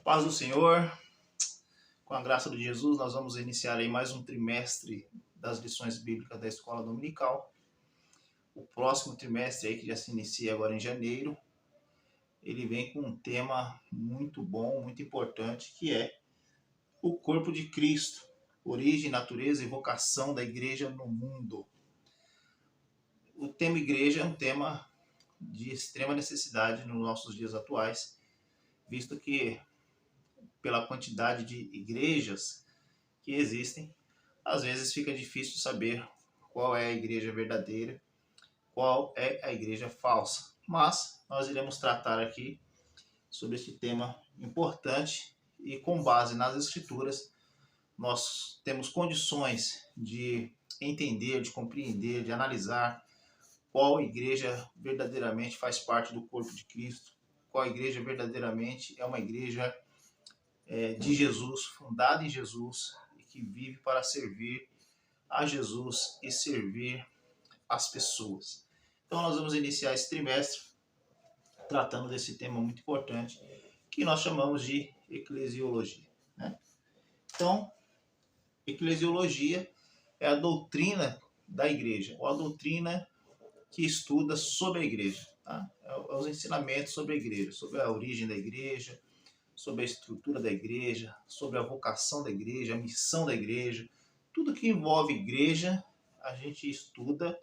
Paz do Senhor, com a graça de Jesus, nós vamos iniciar aí mais um trimestre das lições bíblicas da Escola Dominical. O próximo trimestre aí, que já se inicia agora em janeiro, ele vem com um tema muito bom, muito importante, que é o corpo de Cristo, origem, natureza e vocação da igreja no mundo. O tema igreja é um tema de extrema necessidade nos nossos dias atuais, visto que pela quantidade de igrejas que existem, às vezes fica difícil saber qual é a igreja verdadeira, qual é a igreja falsa. Mas nós iremos tratar aqui sobre este tema importante e com base nas escrituras nós temos condições de entender, de compreender, de analisar qual igreja verdadeiramente faz parte do corpo de Cristo, qual igreja verdadeiramente é uma igreja de Jesus, fundada em Jesus e que vive para servir a Jesus e servir as pessoas. Então nós vamos iniciar esse trimestre tratando desse tema muito importante que nós chamamos de eclesiologia, né? Então, eclesiologia é a doutrina da igreja, ou a doutrina que estuda sobre a igreja, tá? É os ensinamentos sobre a igreja, sobre a origem da igreja, sobre a estrutura da igreja, sobre a vocação da igreja, a missão da igreja. Tudo que envolve igreja, a gente estuda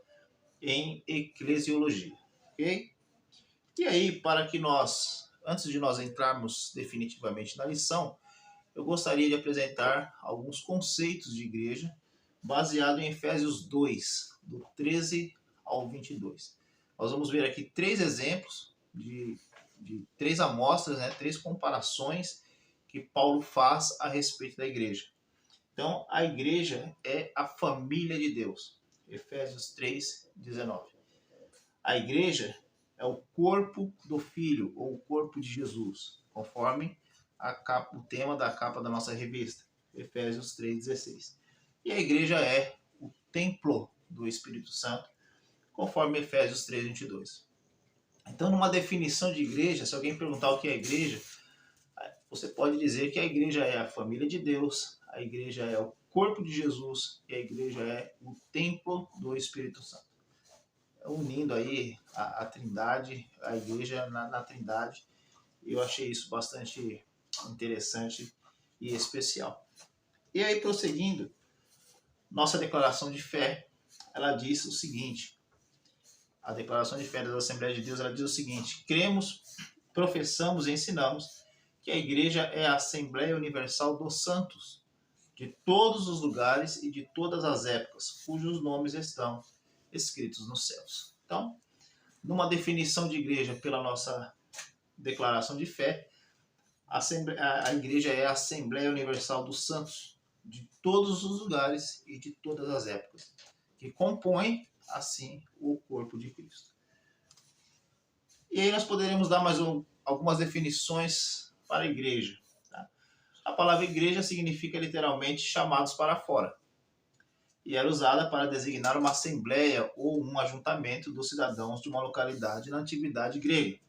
em eclesiologia, ok? E aí, para que antes de nós entrarmos definitivamente na lição, eu gostaria de apresentar alguns conceitos de igreja baseado em Efésios 2, do 13 ao 22. Nós vamos ver aqui três exemplos de três amostras, né, três comparações que Paulo faz a respeito da igreja. Então, a igreja é a família de Deus. Efésios 3, 19. A igreja é o corpo do Filho, ou o corpo de Jesus, conforme o tema da capa da nossa revista, Efésios 3, 16. E a igreja é o templo do Espírito Santo, conforme Efésios 3, 22. Então, numa definição de igreja, se alguém perguntar o que é igreja, você pode dizer que a igreja é a família de Deus, a igreja é o corpo de Jesus e a igreja é o templo do Espírito Santo. Unindo aí a trindade, a igreja na trindade, eu achei isso bastante interessante e especial. E aí, prosseguindo, nossa declaração de fé, ela diz o seguinte: a declaração de fé da Assembleia de Deus, ela diz o seguinte: cremos, professamos e ensinamos que a igreja é a Assembleia Universal dos Santos, de todos os lugares e de todas as épocas, cujos nomes estão escritos nos céus. Então, numa definição de igreja pela nossa declaração de fé, a igreja é a Assembleia Universal dos Santos, de todos os lugares e de todas as épocas, que compõe, assim, o corpo de Cristo. E aí nós poderemos dar mais algumas definições para a igreja. Tá? A palavra igreja significa literalmente chamados para fora, e era usada para designar uma assembleia ou um ajuntamento dos cidadãos de uma localidade na antiguidade grega.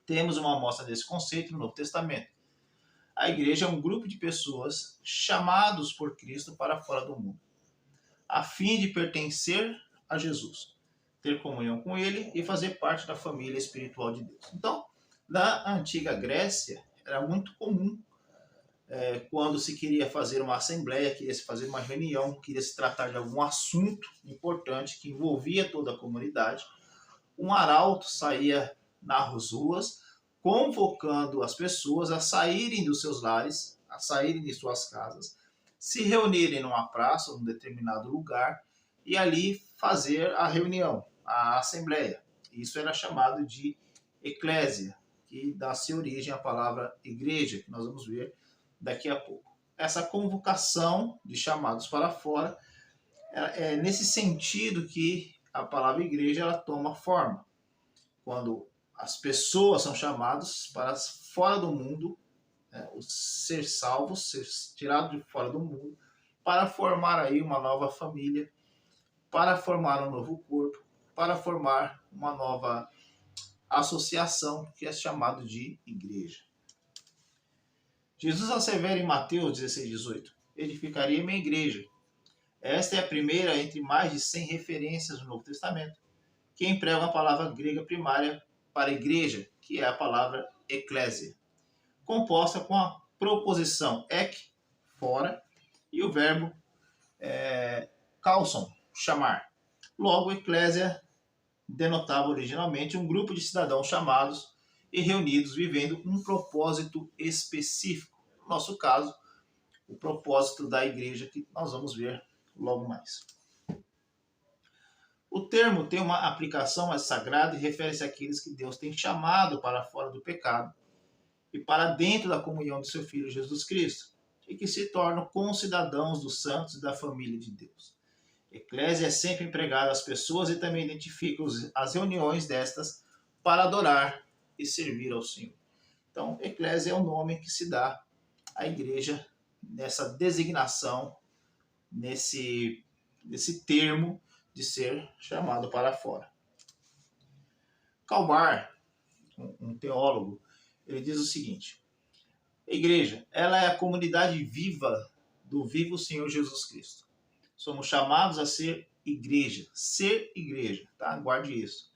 Temos uma amostra desse conceito no Novo Testamento. A igreja é um grupo de pessoas chamados por Cristo para fora do mundo, a fim de pertencer a Jesus, ter comunhão com Ele e fazer parte da família espiritual de Deus. Então, na antiga Grécia, era muito comum quando se queria fazer uma assembleia, queria se fazer uma reunião, queria se tratar de algum assunto importante que envolvia toda a comunidade, um arauto saía nas ruas, convocando as pessoas a saírem dos seus lares, a saírem de suas casas, se reunirem numa praça, num determinado lugar, e ali fazer a reunião, a assembleia. Isso era chamado de eclésia, que dá-se origem à palavra igreja, que nós vamos ver daqui a pouco. Essa convocação de chamados para fora é nesse sentido que a palavra igreja ela toma forma. Quando as pessoas são chamadas para fora do mundo, ser salvos, ser tirados de fora do mundo, para formar aí uma nova família, para formar um novo corpo, para formar uma nova associação, que é chamado de igreja. Jesus assevera em Mateus 16:18: edificaria minha igreja. Esta é a primeira entre mais de 100 referências no Novo Testamento que emprega a palavra grega primária para igreja, que é a palavra eclésia, composta com a proposição ek, fora, e o verbo kalson, chamar. Logo, eclésia denotava originalmente um grupo de cidadãos chamados e reunidos vivendo um propósito específico. No nosso caso, o propósito da igreja, que nós vamos ver logo mais. O termo tem uma aplicação mais sagrada e refere-se àqueles que Deus tem chamado para fora do pecado e para dentro da comunhão de seu Filho Jesus Cristo, e que se tornam concidadãos dos santos e da família de Deus. Eclésia é sempre empregada às pessoas e também identifica as reuniões destas para adorar e servir ao Senhor. Então, eclésia é o nome que se dá à igreja nessa designação, nesse termo de ser chamado para fora. Calbar, um teólogo, ele diz o seguinte: a igreja, ela é a comunidade viva do vivo Senhor Jesus Cristo. Somos chamados a ser igreja, tá? Guarde isso.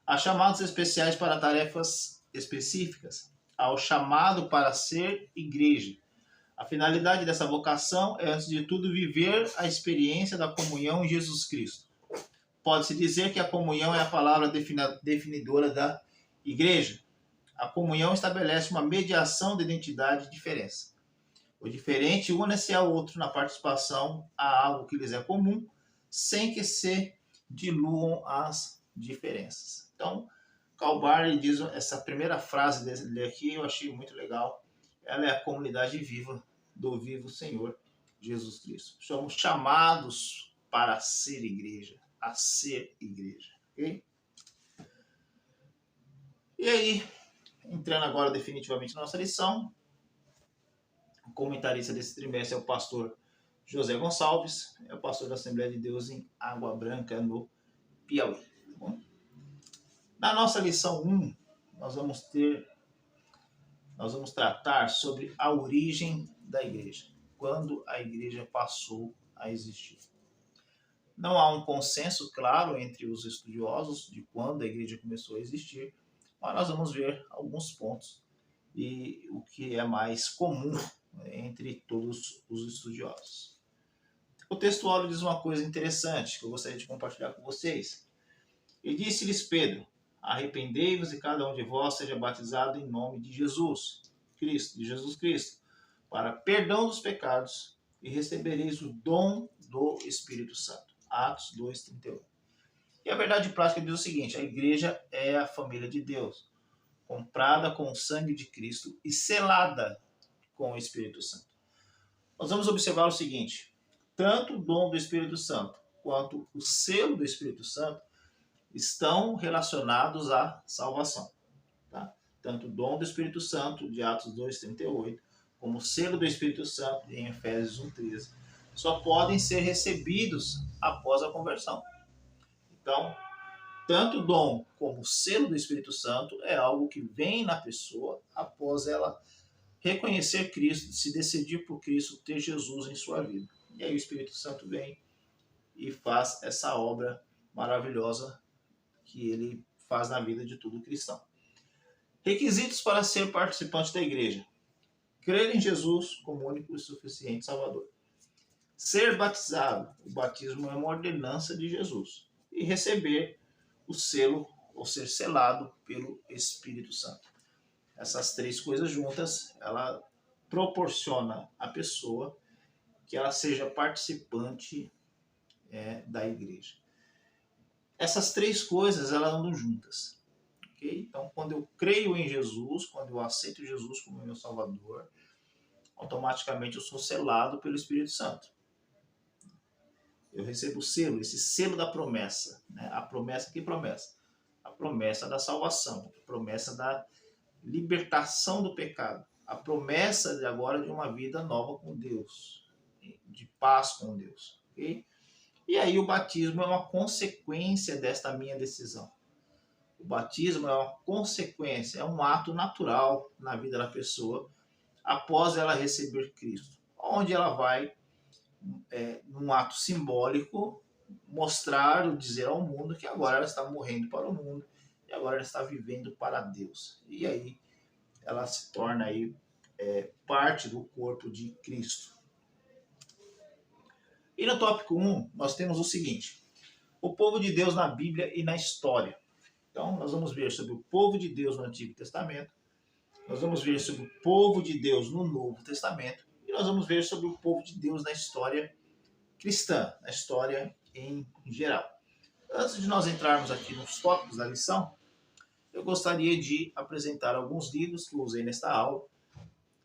Há chamados especiais para tarefas específicas, há o chamado para ser igreja. A finalidade dessa vocação é, antes de tudo, viver a experiência da comunhão em Jesus Cristo. Pode-se dizer que a comunhão é a palavra definidora da igreja. A comunhão estabelece uma mediação de identidade e diferença. O diferente une-se ao outro na participação a algo que lhes é comum, sem que se diluam as diferenças. Então, Calbar diz essa primeira frase dele aqui, eu achei muito legal. Ela é a comunidade viva do vivo Senhor Jesus Cristo. Somos chamados para ser igreja, a ser igreja. Ok? E aí, entrando agora definitivamente na nossa lição, o comentarista desse trimestre é o pastor José Gonçalves, é o pastor da Assembleia de Deus em Água Branca, no Piauí. Tá bom? Na nossa lição 1, nós vamos tratar sobre a origem da igreja, quando a igreja passou a existir. Não há um consenso claro entre os estudiosos de quando a igreja começou a existir, mas nós vamos ver alguns pontos e o que é mais comum entre todos os estudiosos. O textuário diz uma coisa interessante que eu gostaria de compartilhar com vocês. E disse-lhes Pedro: arrependei-vos e cada um de vós seja batizado em nome de Jesus Cristo, para perdão dos pecados, e recebereis o dom do Espírito Santo. Atos 2:31. E a verdade prática diz o seguinte: a igreja é a família de Deus, comprada com o sangue de Cristo e selada com o Espírito Santo. Nós vamos observar o seguinte: tanto o dom do Espírito Santo quanto o selo do Espírito Santo estão relacionados à salvação. Tá? Tanto o dom do Espírito Santo, de Atos 2:38, como o selo do Espírito Santo, em Efésios 1:13, só podem ser recebidos após a conversão. Então, tanto o dom como o selo do Espírito Santo é algo que vem na pessoa após ela reconhecer Cristo, se decidir por Cristo, ter Jesus em sua vida. E aí o Espírito Santo vem e faz essa obra maravilhosa que ele faz na vida de todo cristão. Requisitos para ser participante da igreja: crer em Jesus como único e suficiente Salvador. Ser batizado, o batismo é uma ordenança de Jesus. E receber o selo, ou ser selado pelo Espírito Santo. Essas três coisas juntas, ela proporciona à pessoa que ela seja participante da igreja. Essas três coisas, elas andam juntas. Okay? Então, quando eu creio em Jesus, quando eu aceito Jesus como meu Salvador, automaticamente eu sou selado pelo Espírito Santo. Eu recebo o selo, esse selo da promessa. Né? A promessa, que promessa? A promessa da salvação, a promessa da libertação do pecado, a promessa de agora de uma vida nova com Deus, de paz com Deus. Okay? E aí o batismo é uma consequência desta minha decisão. O batismo é uma consequência, é um ato natural na vida da pessoa após ela receber Cristo, onde ela vai, num ato simbólico, mostrar ou dizer ao mundo que agora ela está morrendo para o mundo e agora ela está vivendo para Deus. E aí ela se torna aí parte do corpo de Cristo. E no tópico 1, nós temos o seguinte: o povo de Deus na Bíblia e na história. Então, nós vamos ver sobre o povo de Deus no Antigo Testamento, nós vamos ver sobre o povo de Deus no Novo Testamento e nós vamos ver sobre o povo de Deus na história cristã, na história em geral. Antes de nós entrarmos aqui nos tópicos da lição, eu gostaria de apresentar alguns livros que eu usei nesta aula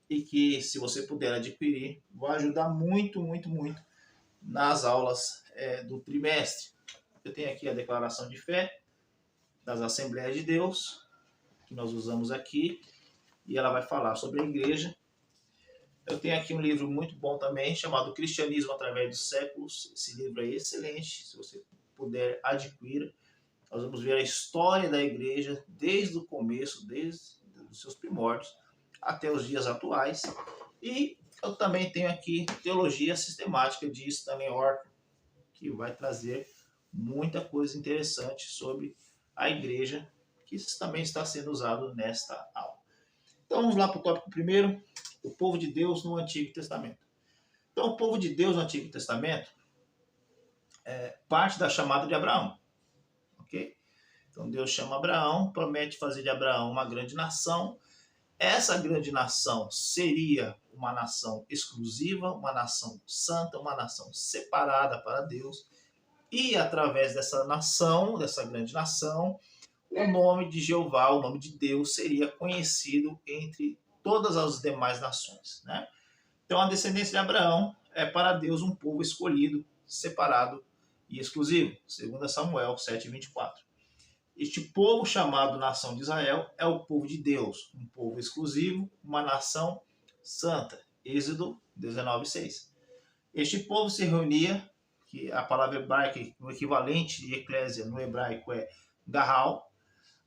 e que, se você puder adquirir, vai ajudar muito, muito, muito nas aulas do trimestre. Eu tenho aqui a Declaração de Fé das Assembleias de Deus, que nós usamos aqui, e ela vai falar sobre a igreja. Eu tenho aqui um livro muito bom também, chamado Cristianismo através dos Séculos. Esse livro é excelente, se você puder adquirir. Nós vamos ver a história da igreja desde o começo, desde os seus primórdios, até os dias atuais. E eu também tenho aqui Teologia Sistemática de Stanley Orton, que vai trazer muita coisa interessante sobre a igreja, que também está sendo usado nesta aula. Então vamos lá para o tópico primeiro, o povo de Deus no Antigo Testamento. Então o povo de Deus no Antigo Testamento é parte da chamada de Abraão. Ok? Então Deus chama Abraão, promete fazer de Abraão uma grande nação. Essa grande nação seria uma nação exclusiva, uma nação santa, uma nação separada para Deus. E através dessa nação, dessa grande nação, o nome de Jeová, o nome de Deus, seria conhecido entre todas as demais nações, né? Então a descendência de Abraão é para Deus um povo escolhido, separado e exclusivo, segundo Samuel 7:24. Este povo chamado nação de Israel é o povo de Deus, um povo exclusivo, uma nação santa. Êxodo 19:6. Este povo se reunia, que a palavra hebraica, o equivalente de eclésia no hebraico é garral,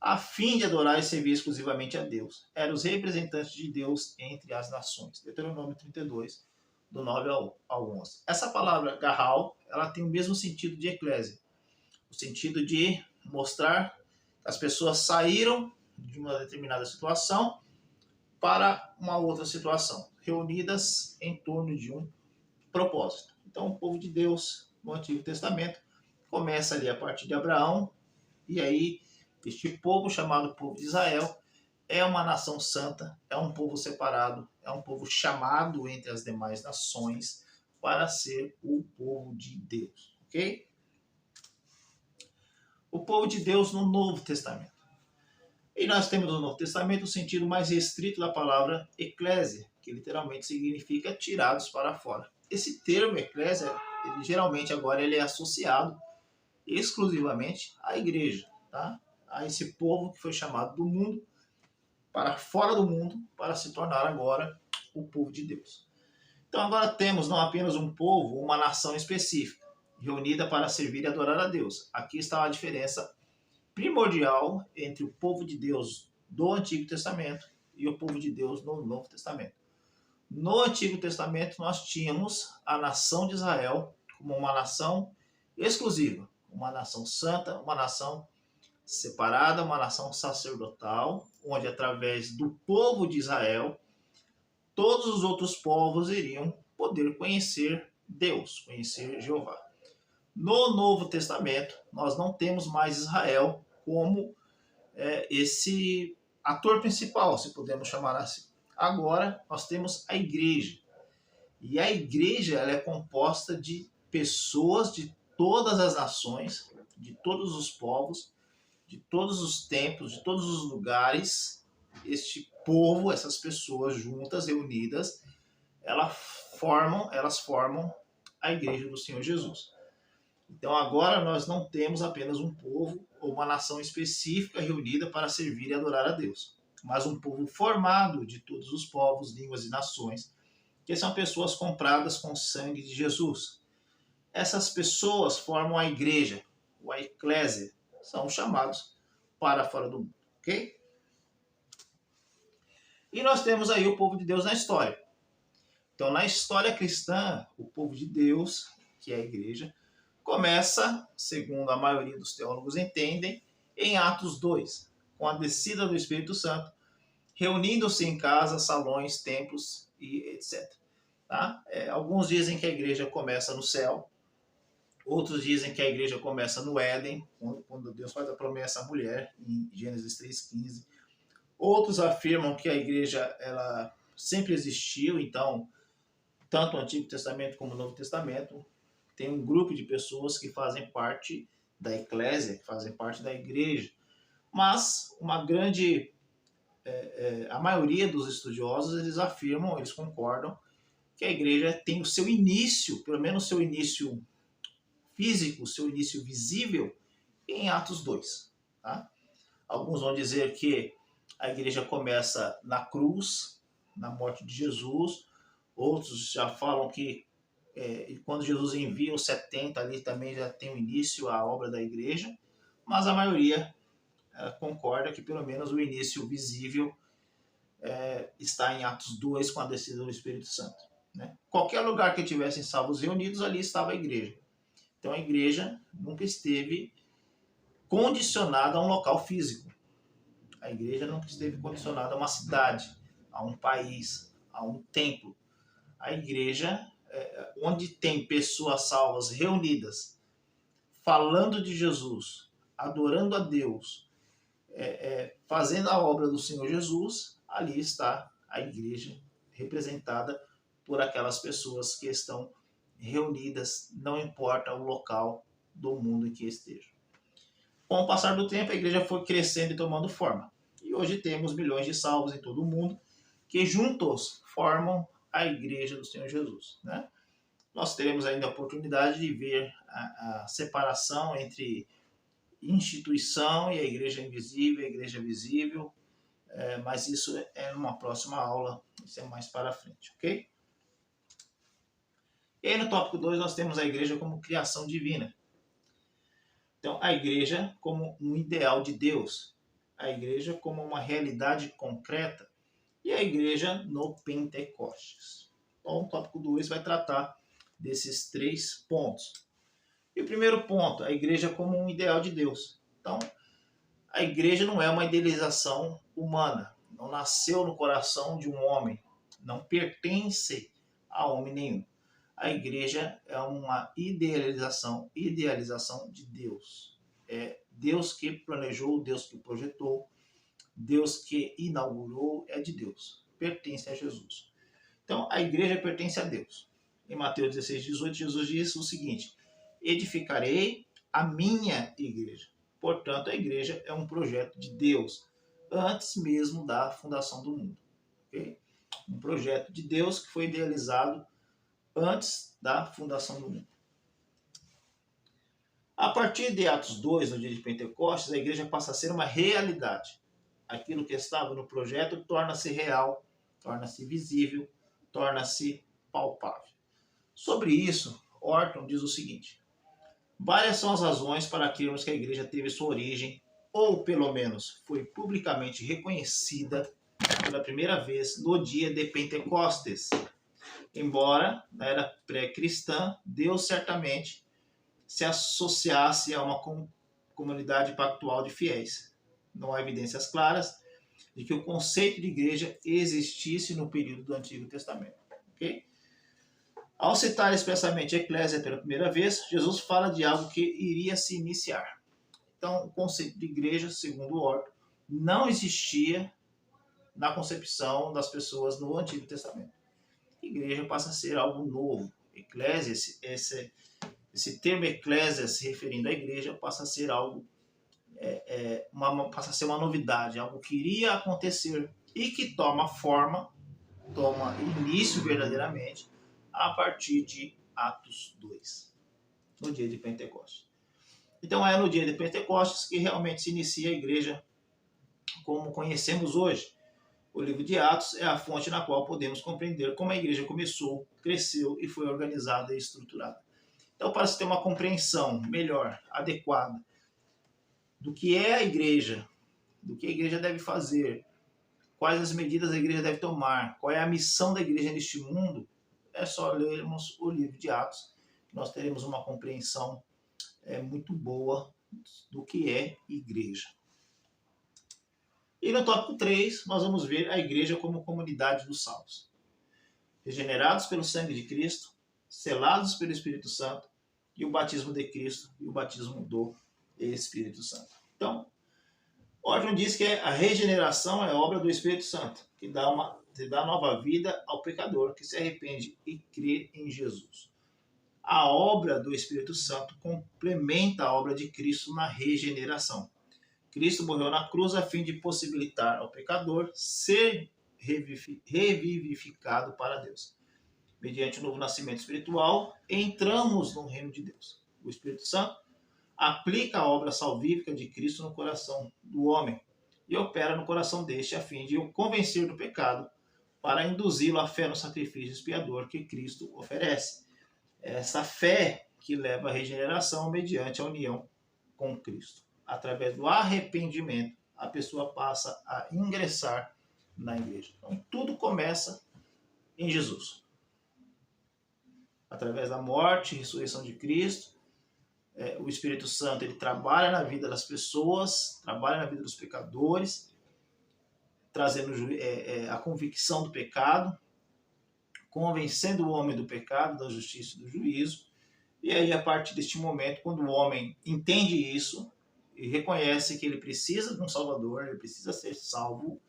a fim de adorar e servir exclusivamente a Deus. Eram os representantes de Deus entre as nações. Deuteronômio 32, do 9 ao 11. Essa palavra garral, ela tem o mesmo sentido de eclésia, o sentido de mostrar que as pessoas saíram de uma determinada situação para uma outra situação, reunidas em torno de um propósito. Então, o povo de Deus no Antigo Testamento começa ali a partir de Abraão, e aí este povo chamado povo de Israel é uma nação santa, é um povo separado, é um povo chamado entre as demais nações para ser o povo de Deus, ok? O povo de Deus no Novo Testamento. E nós temos no Novo Testamento o sentido mais restrito da palavra eclésia, que literalmente significa tirados para fora. Esse termo eclésia, ele, geralmente agora ele é associado exclusivamente à igreja, tá? A esse povo que foi chamado do mundo para fora do mundo para se tornar agora o povo de Deus. Então agora temos não apenas um povo, uma nação específica, reunida para servir e adorar a Deus. Aqui está a diferença primordial entre o povo de Deus do Antigo Testamento e o povo de Deus no Novo Testamento. No Antigo Testamento nós tínhamos a nação de Israel como uma nação exclusiva, uma nação santa, uma nação separada, uma nação sacerdotal, onde através do povo de Israel todos os outros povos iriam poder conhecer Deus, conhecer Jeová. No Novo Testamento, nós não temos mais Israel como esse ator principal, se podemos chamar assim. Agora, nós temos a igreja. E a igreja ela é composta de pessoas de todas as nações, de todos os povos, de todos os tempos, de todos os lugares. Este povo, essas pessoas juntas, reunidas, elas formam a igreja do Senhor Jesus. Então agora nós não temos apenas um povo ou uma nação específica reunida para servir e adorar a Deus, mas um povo formado de todos os povos, línguas e nações, que são pessoas compradas com o sangue de Jesus. Essas pessoas formam a igreja, ou a eclésia, são chamados para fora do mundo, ok? E nós temos aí o povo de Deus na história. Então, na história cristã, o povo de Deus, que é a igreja, começa, segundo a maioria dos teólogos entendem, em Atos 2, com a descida do Espírito Santo, reunindo-se em casas, salões, templos e etc. Tá? Alguns dizem que a igreja começa no céu, outros dizem que a igreja começa no Éden, quando Deus faz a promessa à mulher, em Gênesis 3,15. Outros afirmam que a igreja ela sempre existiu, então, tanto o Antigo Testamento como o Novo Testamento, tem um grupo de pessoas que fazem parte da eclésia, que fazem parte da igreja. Mas a maioria dos estudiosos, eles afirmam, eles concordam, que a igreja tem o seu início, pelo menos o seu início físico, o seu início visível, em Atos 2. Tá? Alguns vão dizer que a igreja começa na cruz, na morte de Jesus. Outros já falam que quando Jesus envia os 70, ali também já tem o início a obra da igreja. Mas a maioria concorda que pelo menos o início visível está em Atos 2, com a descida do Espírito Santo. Né? Qualquer lugar que tivessem salvos reunidos, ali estava a igreja. Então a igreja nunca esteve condicionada a um local físico. A igreja nunca esteve condicionada a uma cidade, a um país, a um templo. A igreja, onde tem pessoas salvas reunidas, falando de Jesus, adorando a Deus, fazendo a obra do Senhor Jesus, ali está a igreja representada por aquelas pessoas que estão reunidas, não importa o local do mundo em que estejam. Com o passar do tempo, a igreja foi crescendo e tomando forma. E hoje temos milhões de salvos em todo o mundo que juntos formam a igreja do Senhor Jesus. Né? Nós teremos ainda a oportunidade de ver a separação entre instituição e a igreja invisível, a igreja visível, mas isso é numa próxima aula, isso é mais para frente, ok? E aí no tópico 2 nós temos a igreja como criação divina. Então, a igreja como um ideal de Deus, a igreja como uma realidade concreta e a igreja no Pentecostes. Então, o tópico 2 vai tratar desses 3 pontos. E o primeiro ponto, a igreja como um ideal de Deus. Então, a igreja não é uma idealização humana, não nasceu no coração de um homem, não pertence a homem nenhum. A igreja é uma idealização de Deus. É Deus que planejou, Deus que projetou, Deus que inaugurou, é de Deus. Pertence a Jesus. Então, a igreja pertence a Deus. Em Mateus 16:18, Jesus diz o seguinte: edificarei a minha igreja. Portanto, a igreja é um projeto de Deus, antes mesmo da fundação do mundo. Okay? Um projeto de Deus que foi idealizado antes da fundação do mundo. A partir de Atos 2, no dia de Pentecostes, a igreja passa a ser uma realidade. Aquilo que estava no projeto torna-se real, torna-se visível, torna-se palpável. Sobre isso, Orton diz o seguinte: várias são as razões para crermos que a igreja teve sua origem, ou pelo menos foi publicamente reconhecida pela primeira vez no dia de Pentecostes. Embora na era pré-cristã, Deus certamente se associasse a uma comunidade pactual de fiéis. Não há evidências claras de que o conceito de igreja existisse no período do Antigo Testamento. Okay? Ao citar expressamente a eclésia pela primeira vez, Jesus fala de algo que iria se iniciar. Então, o conceito de igreja, segundo Orton, não existia na concepção das pessoas no Antigo Testamento. Igreja passa a ser algo novo. Eclésia, esse termo eclésia se referindo à igreja, passa a ser algo, passa a ser uma novidade, algo que iria acontecer e que toma forma, toma início verdadeiramente a partir de Atos 2, no dia de Pentecostes. Então é no dia de Pentecostes que realmente se inicia a igreja como conhecemos hoje. O livro de Atos é a fonte na qual podemos compreender como a igreja começou, cresceu e foi organizada e estruturada. Então, para se ter uma compreensão melhor, adequada do que é a igreja, do que a igreja deve fazer, quais as medidas a igreja deve tomar, qual é a missão da igreja neste mundo, é só lermos o livro de Atos, que nós teremos uma compreensão muito boa do que é igreja. E no tópico 3, nós vamos ver a igreja como comunidade dos salvos. Regenerados pelo sangue de Cristo, selados pelo Espírito Santo, e o batismo de Cristo e o batismo do Espírito Santo. Então, Ordem diz que a regeneração é obra do Espírito Santo, que dá nova vida ao pecador que se arrepende e crê em Jesus. A obra do Espírito Santo complementa a obra de Cristo na regeneração. Cristo morreu na cruz a fim de possibilitar ao pecador ser revivificado para Deus. Mediante o novo nascimento espiritual, entramos no reino de Deus. O Espírito Santo aplica a obra salvífica de Cristo no coração do homem e opera no coração deste a fim de o convencer do pecado para induzi-lo à fé no sacrifício expiador que Cristo oferece. Essa fé que leva à regeneração mediante a união com Cristo. Através do arrependimento, a pessoa passa a ingressar na igreja. Então, tudo começa em Jesus. Através da morte e ressurreição de Cristo, o Espírito Santo ele trabalha na vida das pessoas, trabalha na vida dos pecadores, trazendo a convicção do pecado, convencendo o homem do pecado, da justiça e do juízo. E aí, a partir deste momento, quando o homem entende isso e reconhece que ele precisa de um Salvador, ele precisa ser salvo,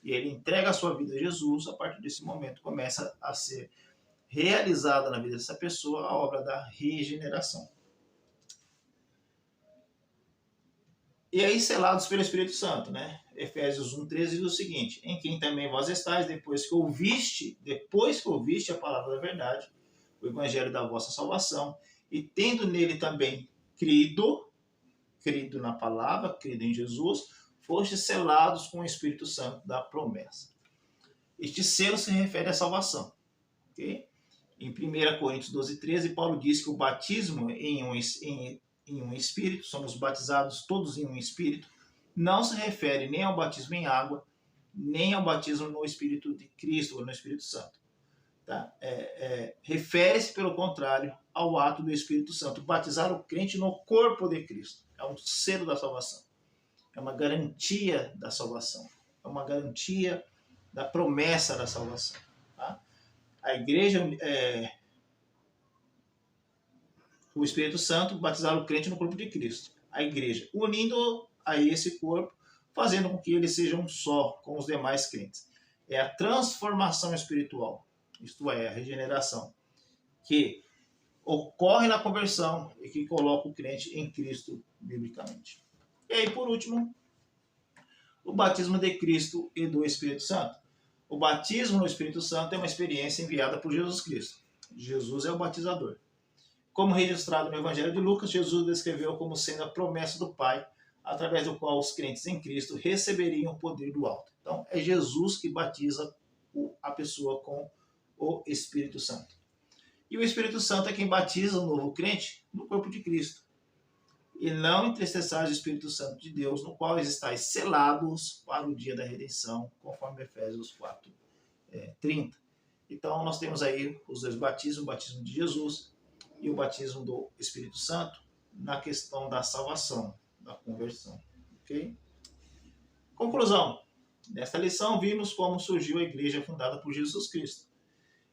e ele entrega a sua vida a Jesus, a partir desse momento começa a ser realizada na vida dessa pessoa a obra da regeneração. E aí, selados pelo Espírito Santo, né? Efésios 1,13 diz o seguinte: em quem também vós estáis, depois que ouviste a palavra da verdade, o evangelho da vossa salvação, e tendo nele também crido na palavra, crido em Jesus, fostes selados com o Espírito Santo da promessa. Este selo se refere à salvação. Okay? Em 1 Coríntios 12,13, Paulo diz que o batismo em um espírito, somos batizados todos em um espírito, não se refere nem ao batismo em água, nem ao batismo no Espírito de Cristo ou no Espírito Santo. Tá? Refere-se, pelo contrário, ao ato do Espírito Santo, batizar o crente no corpo de Cristo. É um selo da salvação. É uma garantia da salvação. É uma garantia da promessa da salvação. Tá? A igreja, o Espírito Santo, batizar o crente no corpo de Cristo. A igreja, unindo a esse corpo, fazendo com que ele seja um só com os demais crentes. É a transformação espiritual, isto é, a regeneração, que ocorre na conversão e que coloca o crente em Cristo biblicamente. E aí, por último, o batismo de Cristo e do Espírito Santo. O batismo no Espírito Santo é uma experiência enviada por Jesus Cristo. Jesus é o batizador. Como registrado no Evangelho de Lucas, Jesus descreveu como sendo a promessa do Pai, através do qual os crentes em Cristo receberiam o poder do alto. Então, é Jesus que batiza a pessoa com o Espírito Santo. E o Espírito Santo é quem batiza o novo crente no corpo de Cristo. E não entristeçais o Espírito Santo de Deus, no qual estáis selados para o dia da redenção, conforme Efésios 4:30. Então, nós temos aí os dois batismos, o batismo de Jesus e o batismo do Espírito Santo, na questão da salvação, da conversão. Okay? Conclusão. Nesta lição, vimos como surgiu a igreja fundada por Jesus Cristo.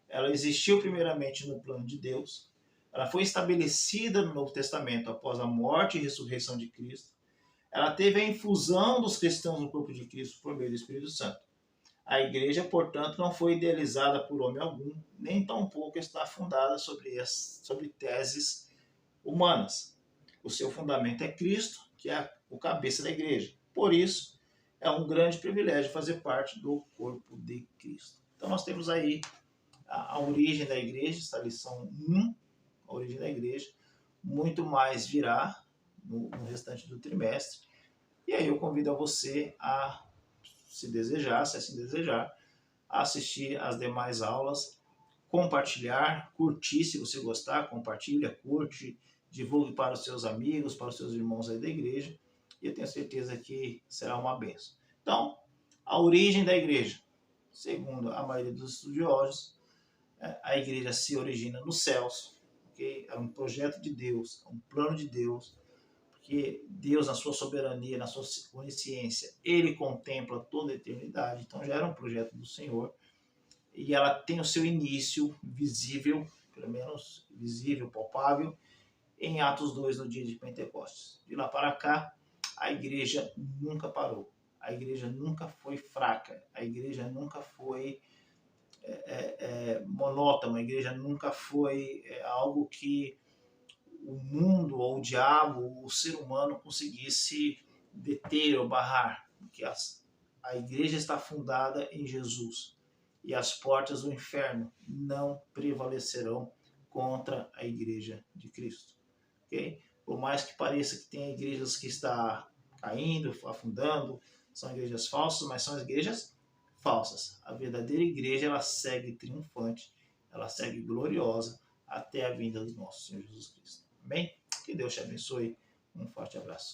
Ela existiu primeiramente no plano de Deus. Ela foi estabelecida no Novo Testamento após a morte e ressurreição de Cristo. Ela teve a infusão dos cristãos no corpo de Cristo por meio do Espírito Santo. A igreja, portanto, não foi idealizada por homem algum, nem tampouco está fundada sobre teses humanas. O seu fundamento é Cristo, que é o cabeça da igreja. Por isso, é um grande privilégio fazer parte do corpo de Cristo. Então, nós temos aí a origem da igreja, essa lição 1, a origem da igreja. Muito mais virá no restante do trimestre. E aí eu convido a você a, se assim desejar, a assistir às demais aulas, compartilhar, curtir, se você gostar, compartilha, curte, divulgue para os seus amigos, para os seus irmãos aí da igreja, e eu tenho certeza que será uma bênção. Então, A origem da igreja, segundo a maioria dos estudiosos, a igreja se origina nos céus, okay? É um projeto de Deus, é um plano de Deus, porque Deus, na sua soberania, na sua onisciência, ele contempla toda a eternidade, então já era um projeto do Senhor, e ela tem o seu início visível, pelo menos visível, palpável, em Atos 2, no dia de Pentecostes. De lá para cá, a igreja nunca parou, a igreja nunca foi fraca, a igreja nunca foi monótona, a igreja nunca foi algo que o mundo, ou o diabo, ou o ser humano conseguisse deter ou barrar, porque a igreja está fundada em Jesus e as portas do inferno não prevalecerão contra a igreja de Cristo. Okay? Por mais que pareça que tem igrejas que estão caindo, afundando, são igrejas falsas, mas são igrejas falsas. A verdadeira igreja, ela segue triunfante, ela segue gloriosa até a vinda do nosso Senhor Jesus Cristo. Amém? Que Deus te abençoe. Um forte abraço.